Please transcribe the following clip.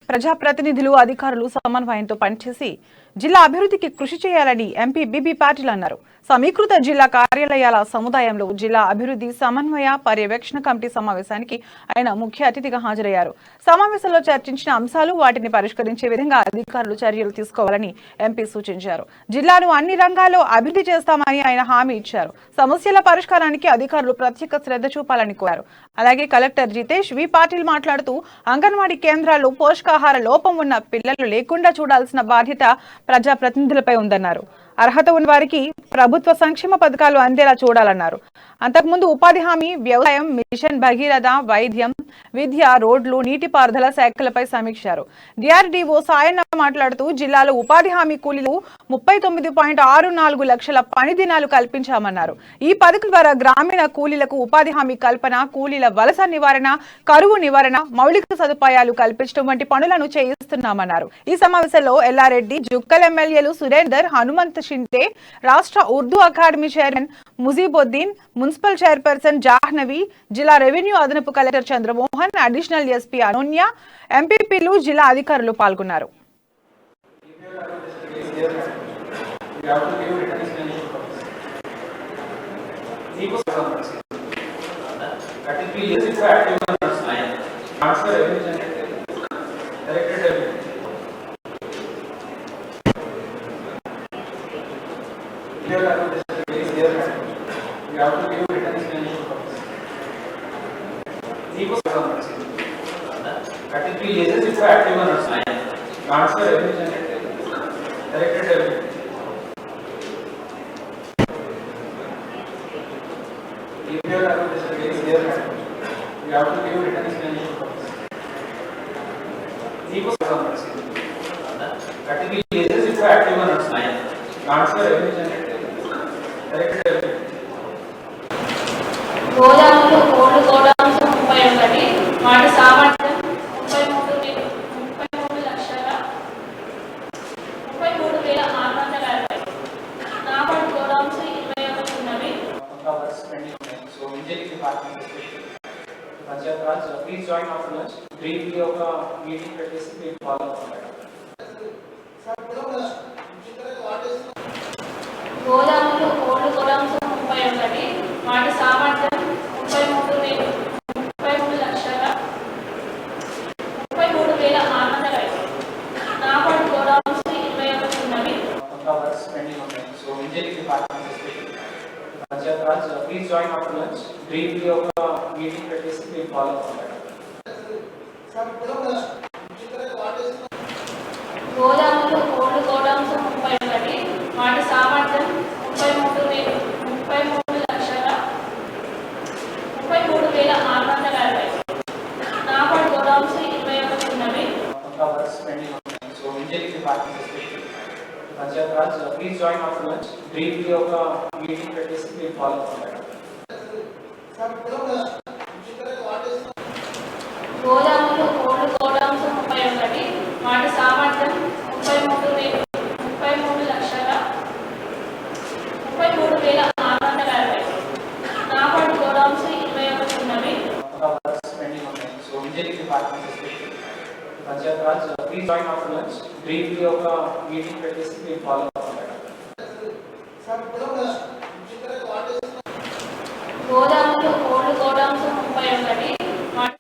ప్రజాప్రతినిధులు అధికారులు సమన్వయంతో పనిచేసి జిల్లా అభివృద్ధికి కృషి చేయాలని ఎంపీ బీబీ పాటిల్ అన్నారు. సమీకృత జిల్లా కార్యాలయాల సముదాయంలో జిల్లా అభివృద్ధి సమన్వయ పర్యవేక్షణ కమిటీ సమావేశానికి ఆయన ముఖ్య అతిథిగా హాజరయ్యారు. సమావేశంలో చర్చించిన అంశాలు వాటిని పరిష్కరించే విధంగా అధికారులు చర్యలు తీసుకోవాలని ఎంపీ సూచించారు. జిల్లాను అన్ని రంగాల్లో అభివృద్ధి చేస్తామని ఆయన హామీ ఇచ్చారు. సమస్యల పరిష్కారానికి అధికారులు ప్రత్యేక శ్రద్ధ చూపాలని కోరారు. అలాగే కలెక్టర్ జితేష్ వి పాటిల్ మాట్లాడుతూ అంగన్వాడీ కేంద్రాల్లో పోషకాహార లోపం ఉన్న పిల్లలు లేకుండా చూడాల్సిన బాధ్యత ప్రజాప్రతినిధులపై ఉందన్నారు. అర్హత ఉన్న వారికి ప్రభుత్వ సంక్షేమ పథకాలు అందేలా చూడాలన్నారు. అంతకుముందు ఉపాధి హామీ, వ్యవసాయం, మిషన్ భగీరథ, వైద్యం, విద్య, రోడ్లు, నీటిపారుదల శాఖలపై సమీక్షారు. డిఆర్డీఓ సాయన్న మాట్లాడుతూ జిల్లాలో ఉపాధి హామీ కూలీలు 39.64 లక్షల పని దినాలు కల్పించామన్నారు. ఈ పథకం ద్వారా గ్రామీణ కూలీలకు ఉపాధి హామీ కల్పన, కూలీల వలస నివారణ, కరువు నివారణ, మౌలిక సదుపాయాలు కల్పించడం వంటి పనులను చేయిస్తున్నామన్నారు. ఈ సమావేశంలో ఎల్లారెడ్డి, జుక్కల్ ఎమ్మెల్యేలు సురేందర్, హనుమంత్ షిండే, రాష్ట్ర Urdu academy chairman Mujeebuddin, municipal chairperson Jahnavi, జిల్లా రెవెన్యూ అదనపు కలెక్టర్ చంద్రమోహన్, అడిషనల్ ఎస్పీ అనోన్య, ఎంపీపీలు, జిల్లా అధికారులు పాల్గొన్నారు. గోదాములు కోల్డ్ గోడౌన్స్ 31, వాటి సామర్థ్యం 33,660. నాబార్డ్ గోడౌన్స్ 21 ఉన్నవి. Please join after lunch. Briefly ఒక మీటింగ్ పెట్టేసి మీరు ఫాలో అవ్వండి. గోదాములు కోల్డ్ గోడౌన్స్ 31, వాటి సామర్థ్యం 33,660. నాబార్డ్ గోడౌన్స్ 21 ఉన్నవి. Please join after lunch. Briefly ఒక మీటింగ్ పెట్టేసి మీరు ఫాలో అవ్వండి. గోదాములు కోల్డ్ గోడౌన్స్ 31, వాటి సామర్థ్యం 33,660. నాబార్డ్ గోడౌన్స్ 21 ఉన్నవి. Please join after lunch. Briefly ఒక మీటింగ్ పెట్టేసి మీరు ఫాలో అవ్వండి. గోదాములు కోల్డ్ గోడౌన్స్ 31, వాటి సామర్థ్యం 33,660. నాబార్డ్ గోడౌన్స్ 21 ఉన్నవి. Please join after lunch. Briefly ఒక మీటింగ్ పెట్టేసి మీరు ఫాలో